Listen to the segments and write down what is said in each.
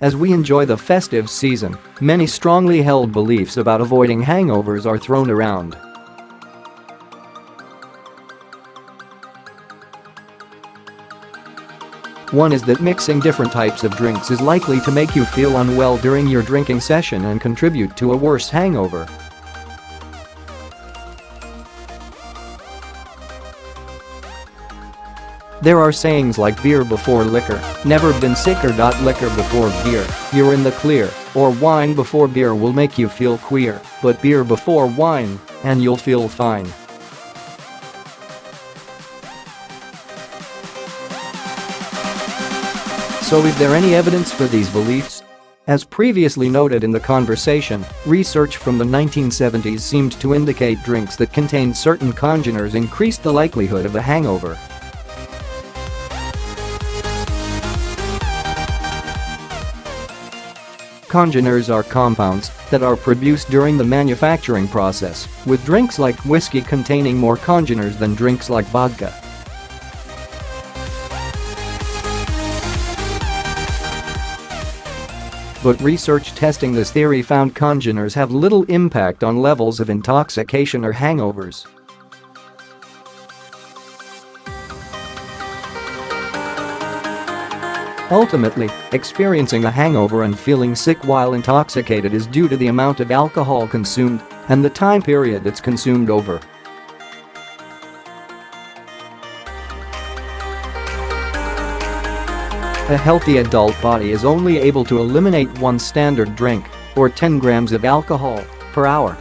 As we enjoy the festive season, many strongly held beliefs about avoiding hangovers are thrown around. One is that mixing different types of drinks is likely to make you feel unwell during your drinking session and contribute to a worse hangover. There are sayings like beer before liquor, never been sicker.Liquor before beer, you're in the clear, or wine before beer will make you feel queer, but beer before wine, and you'll feel fine. So is there any evidence for these beliefs? As previously noted in the conversation, research from the 1970s seemed to indicate drinks that contained certain congeners increased the likelihood of a hangover. Congeners are compounds that are produced during the manufacturing process, with drinks like whiskey containing more congeners than drinks like vodka. But research testing this theory found congeners have little impact on levels of intoxication or hangovers. Ultimately, experiencing a hangover and feeling sick while intoxicated is due to the amount of alcohol consumed and the time period it's consumed over. A healthy adult body is only able to eliminate one standard drink, or 10 grams of alcohol, per hour.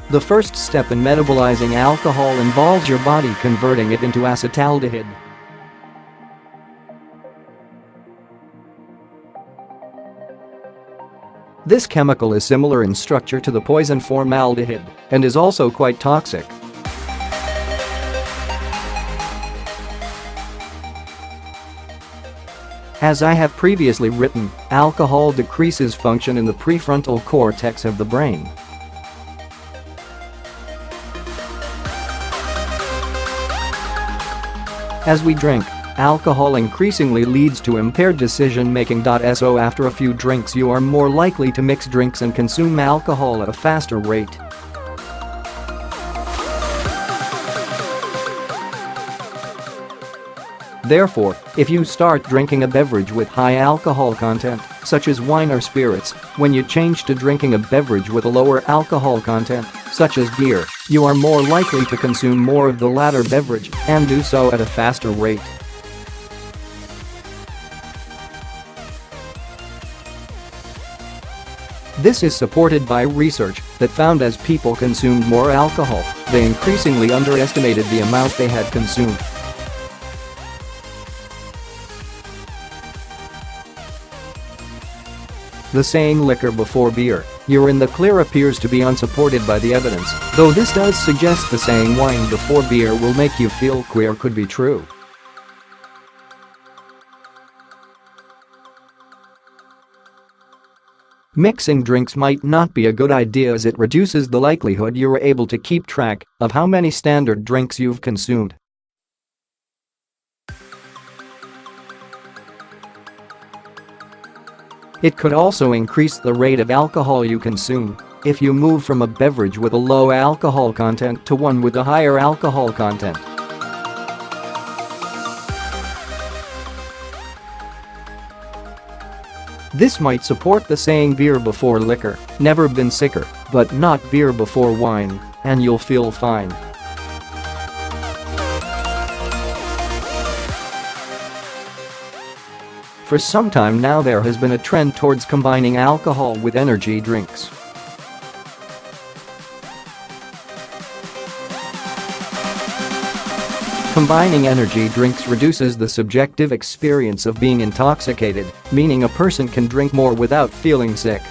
The first step in metabolizing alcohol involves your body converting it into acetaldehyde. This chemical is similar in structure to the poison formaldehyde and is also quite toxic. As I have previously written, alcohol decreases function in the prefrontal cortex of the brain. As we drink, alcohol increasingly leads to impaired decision-making.So after a few drinks you are more likely to mix drinks and consume alcohol at a faster rate. Therefore, if you start drinking a beverage with high alcohol content, such as wine or spirits, when you change to drinking a beverage with a lower alcohol content, such as beer, you are more likely to consume more of the latter beverage and do so at a faster rate. This is supported by research that found as people consumed more alcohol, they increasingly underestimated the amount they had consumed. The saying liquor before beer, you're in the clear appears to be unsupported by the evidence, though this does suggest the saying wine before beer will make you feel queer could be true. Mixing drinks might not be a good idea as it reduces the likelihood you are able to keep track of how many standard drinks you've consumed. It could also increase the rate of alcohol you consume if you move from a beverage with a low alcohol content to one with a higher alcohol content. This might support the saying beer before liquor, never been sicker, but not beer before wine, and you'll feel fine. For some time now there has been a trend towards combining alcohol with energy drinks. Combining energy drinks reduces the subjective experience of being intoxicated, meaning a person can drink more without feeling sick.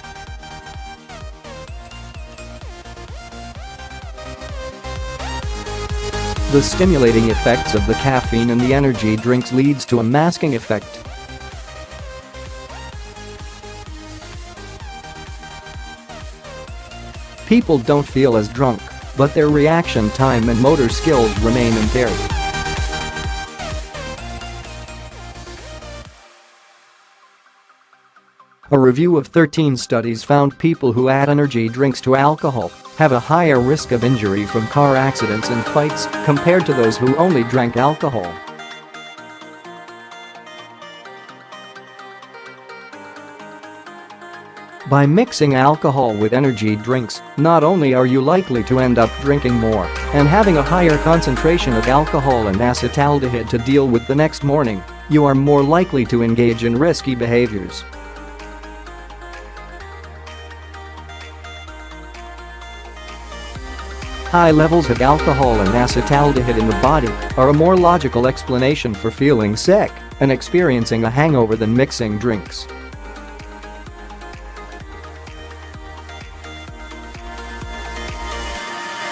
The stimulating effects of the caffeine in the energy drinks leads to a masking effect. People don't feel as drunk, but their reaction time and motor skills remain impaired. A review of 13 studies found people who add energy drinks to alcohol have a higher risk of injury from car accidents and fights compared to those who only drank alcohol. By mixing alcohol with energy drinks, not only are you likely to end up drinking more and having a higher concentration of alcohol and acetaldehyde to deal with the next morning, you are more likely to engage in risky behaviors. High levels of alcohol and acetaldehyde in the body are a more logical explanation for feeling sick and experiencing a hangover than mixing drinks.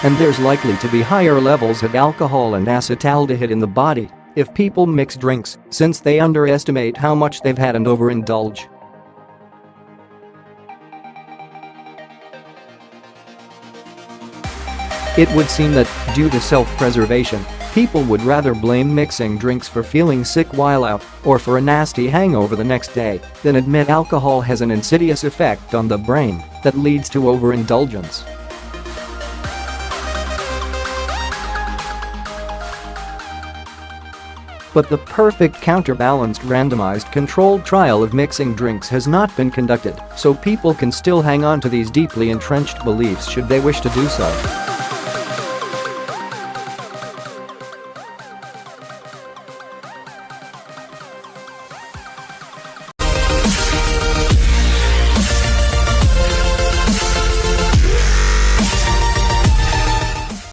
And there's likely to be higher levels of alcohol and acetaldehyde in the body if people mix drinks, since they underestimate how much they've had and overindulge. It would seem that, due to self-preservation, people would rather blame mixing drinks for feeling sick while out or for a nasty hangover the next day than admit alcohol has an insidious effect on the brain that leads to overindulgence. But the perfect counterbalanced randomized controlled trial of mixing drinks has not been conducted, so people can still hang on to these deeply entrenched beliefs should they wish to do so.